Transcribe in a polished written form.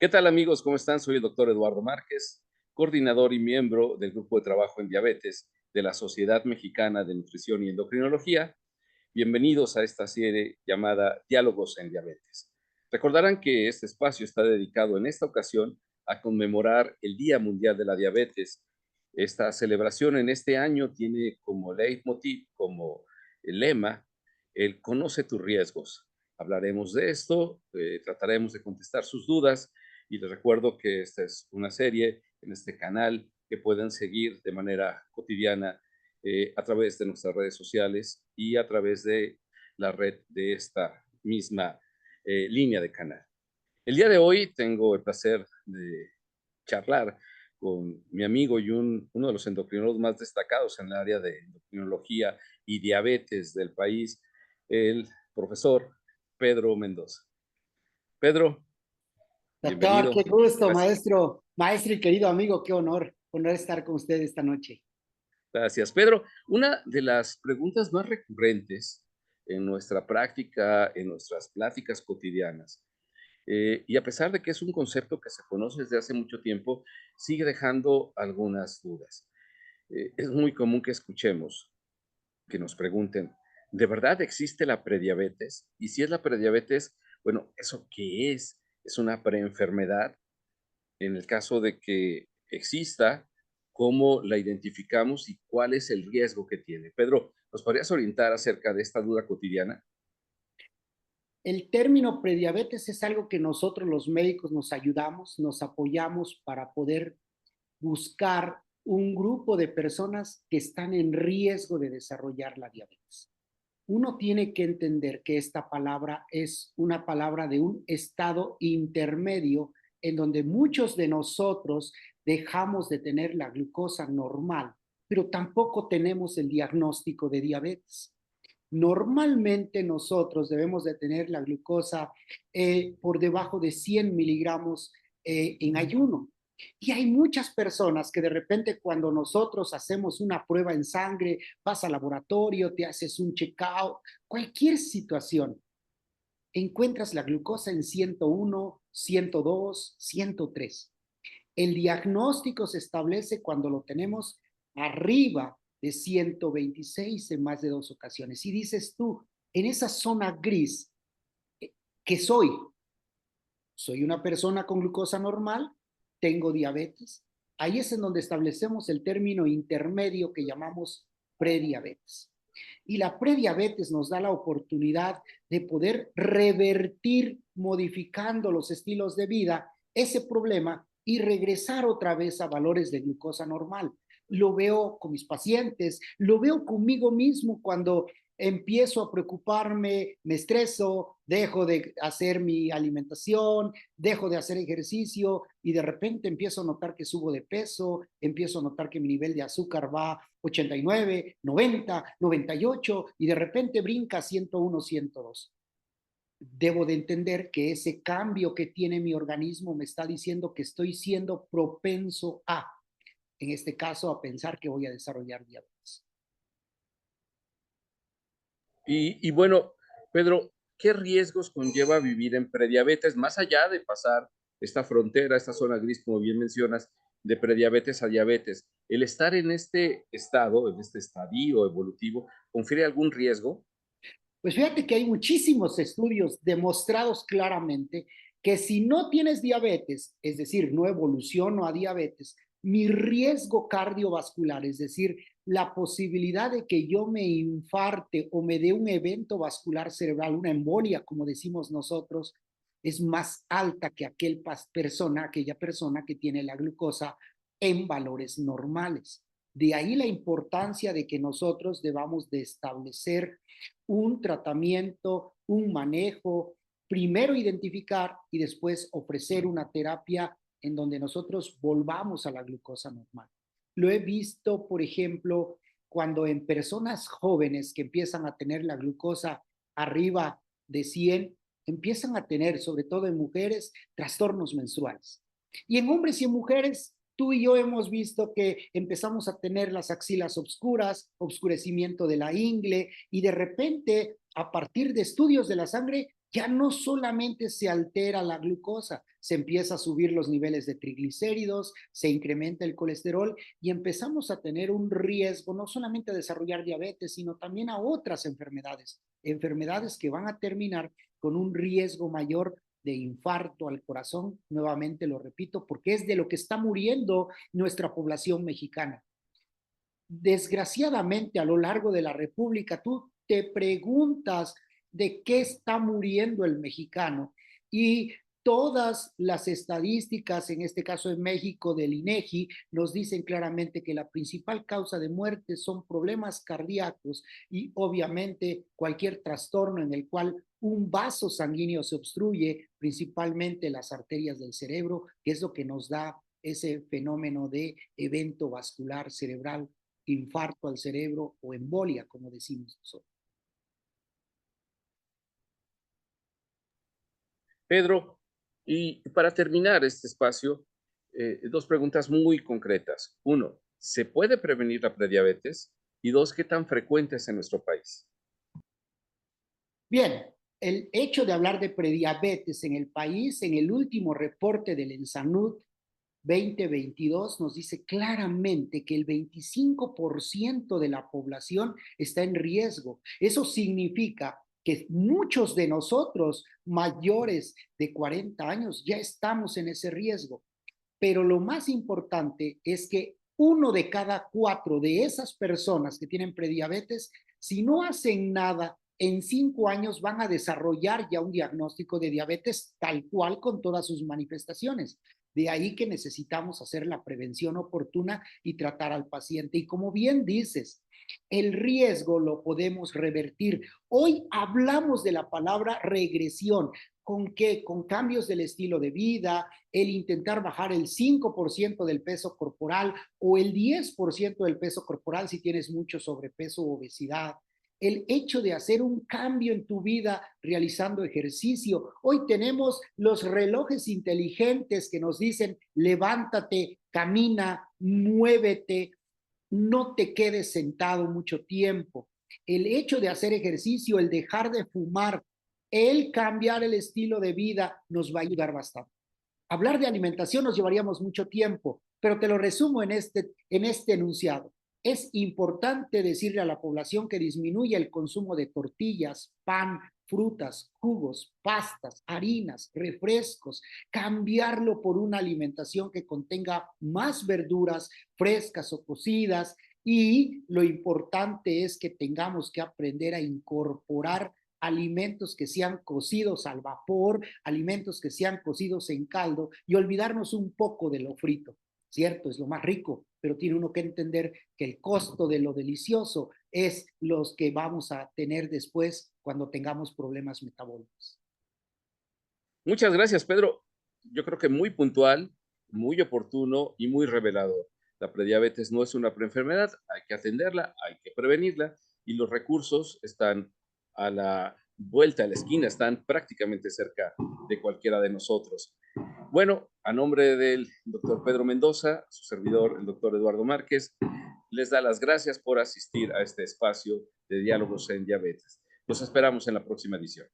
¿Qué tal amigos? ¿Cómo están? Soy el doctor Eduardo Márquez, coordinador y miembro del Grupo de Trabajo en Diabetes de la Sociedad Mexicana de Nutrición y Endocrinología. Bienvenidos a esta serie llamada Diálogos en Diabetes. Recordarán que este espacio está dedicado en esta ocasión a conmemorar el Día Mundial de la Diabetes. Esta celebración en este año tiene como leitmotiv, como el lema, el conoce tus riesgos. Hablaremos de esto, trataremos de contestar sus dudas y les recuerdo que esta es una serie en este canal que pueden seguir de manera cotidiana a través de nuestras redes sociales y a través de la red de esta misma línea de canal. El día de hoy tengo el placer de charlar con mi amigo y uno de los endocrinólogos más destacados en el área de endocrinología y diabetes del país, el profesor Pedro Mendoza. Pedro, Doctor, qué bienvenido. gusto, Gracias. maestro y querido amigo, qué honor estar con usted esta noche. Gracias, Pedro. Una de las preguntas más recurrentes en nuestra práctica, en nuestras pláticas cotidianas, y a pesar de que es un concepto que se conoce desde hace mucho tiempo, sigue dejando algunas dudas. Es muy común que escuchemos, que nos pregunten, ¿de verdad existe la prediabetes? Y si es la prediabetes, bueno, ¿eso qué es? ¿Es una preenfermedad? En el caso de que exista, ¿cómo la identificamos y cuál es el riesgo que tiene? Pedro, ¿nos podrías orientar acerca de esta duda cotidiana? El término prediabetes es algo que nosotros los médicos nos apoyamos para poder buscar un grupo de personas que están en riesgo de desarrollar la diabetes. Uno tiene que entender que esta palabra es una palabra de un estado intermedio en donde muchos de nosotros dejamos de tener la glucosa normal, pero tampoco tenemos el diagnóstico de diabetes. Normalmente nosotros debemos de tener la glucosa por debajo de 100 miligramos en ayuno. Y hay muchas personas que de repente cuando nosotros hacemos una prueba en sangre, vas al laboratorio, te haces un check-out, cualquier situación, encuentras la glucosa en 101, 102, 103. El diagnóstico se establece cuando lo tenemos arriba de 126 en más de 2 ocasiones. Y dices tú, en esa zona gris, ¿qué soy? ¿Soy una persona con glucosa normal? ¿Tengo diabetes? Ahí es en donde establecemos el término intermedio que llamamos prediabetes. Y la prediabetes nos da la oportunidad de poder revertir, modificando los estilos de vida, ese problema y regresar otra vez a valores de glucosa normal. Lo veo con mis pacientes, lo veo conmigo mismo cuando empiezo a preocuparme, me estreso, dejo de hacer mi alimentación, dejo de hacer ejercicio y de repente empiezo a notar que subo de peso, empiezo a notar que mi nivel de azúcar va 89, 90, 98 y de repente brinca 101, 102. Debo de entender que ese cambio que tiene mi organismo me está diciendo que estoy siendo propenso a, en este caso, a pensar que voy a desarrollar diabetes. Y bueno, Pedro, ¿qué riesgos conlleva vivir en prediabetes más allá de pasar esta frontera, esta zona gris, como bien mencionas, de prediabetes a diabetes? ¿El estar en este estado, en este estadio evolutivo, confiere algún riesgo? Pues fíjate que hay muchísimos estudios demostrados claramente que si no tienes diabetes, es decir, no evoluciono a diabetes, mi riesgo cardiovascular, es decir, la posibilidad de que yo me infarte o me dé un evento vascular cerebral, una embolia, como decimos nosotros, es más alta que aquella persona que tiene la glucosa en valores normales. De ahí la importancia de que nosotros debamos de establecer un tratamiento, un manejo, primero identificar y después ofrecer una terapia en donde nosotros volvamos a la glucosa normal. Lo he visto, por ejemplo, cuando en personas jóvenes que empiezan a tener la glucosa arriba de 100, empiezan a tener, sobre todo en mujeres, trastornos menstruales. Y en hombres y en mujeres, tú y yo hemos visto que empezamos a tener las axilas oscuras, oscurecimiento de la ingle, y de repente, a partir de estudios de la sangre, ya no solamente se altera la glucosa, se empieza a subir los niveles de triglicéridos, se incrementa el colesterol y empezamos a tener un riesgo no solamente a desarrollar diabetes, sino también a otras enfermedades, enfermedades que van a terminar con un riesgo mayor de infarto al corazón, nuevamente lo repito, porque es de lo que está muriendo nuestra población mexicana. Desgraciadamente, a lo largo de la República, tú te preguntas de qué está muriendo el mexicano y todas las estadísticas, en este caso en México del INEGI, nos dicen claramente que la principal causa de muerte son problemas cardíacos y obviamente cualquier trastorno en el cual un vaso sanguíneo se obstruye, principalmente las arterias del cerebro, que es lo que nos da ese fenómeno de evento vascular cerebral, infarto al cerebro o embolia, como decimos nosotros. Pedro, y para terminar este espacio, dos preguntas muy concretas. Uno, ¿se puede prevenir la prediabetes? Y dos, ¿qué tan frecuente es en nuestro país? Bien, el hecho de hablar de prediabetes en el país, en el último reporte del ENSANUD 2022 nos dice claramente que el 25% de la población está en riesgo. Eso significa que muchos de nosotros mayores de 40 años ya estamos en ese riesgo. Pero lo más importante es que uno de cada cuatro de esas personas que tienen prediabetes, si no hacen nada, en 5 años van a desarrollar ya un diagnóstico de diabetes tal cual con todas sus manifestaciones. De ahí que necesitamos hacer la prevención oportuna y tratar al paciente. Y como bien dices, el riesgo lo podemos revertir. Hoy hablamos de la palabra regresión. ¿Con qué? Con cambios del estilo de vida, el intentar bajar el 5% del peso corporal o el 10% del peso corporal si tienes mucho sobrepeso o obesidad. El hecho de hacer un cambio en tu vida realizando ejercicio. Hoy tenemos los relojes inteligentes que nos dicen levántate, camina, muévete, no te quedes sentado mucho tiempo. El hecho de hacer ejercicio, el dejar de fumar, el cambiar el estilo de vida nos va a ayudar bastante. Hablar de alimentación nos llevaríamos mucho tiempo, pero te lo resumo en este enunciado. Es importante decirle a la población que disminuya el consumo de tortillas, pan, frutas, jugos, pastas, harinas, refrescos, cambiarlo por una alimentación que contenga más verduras frescas o cocidas, y lo importante es que tengamos que aprender a incorporar alimentos que sean cocidos al vapor, alimentos que sean cocidos en caldo y olvidarnos un poco de lo frito. Cierto, es lo más rico, pero tiene uno que entender que el costo de lo delicioso es los que vamos a tener después cuando tengamos problemas metabólicos. Muchas gracias, Pedro. Yo creo que muy puntual, muy oportuno y muy revelador. La prediabetes no es una preenfermedad, hay que atenderla, hay que prevenirla y los recursos están a la vuelta de la esquina, están prácticamente cerca de cualquiera de nosotros. Bueno, a nombre del doctor Pedro Mendoza, su servidor, el doctor Eduardo Márquez, les da las gracias por asistir a este espacio de diálogos en diabetes. Los esperamos en la próxima edición.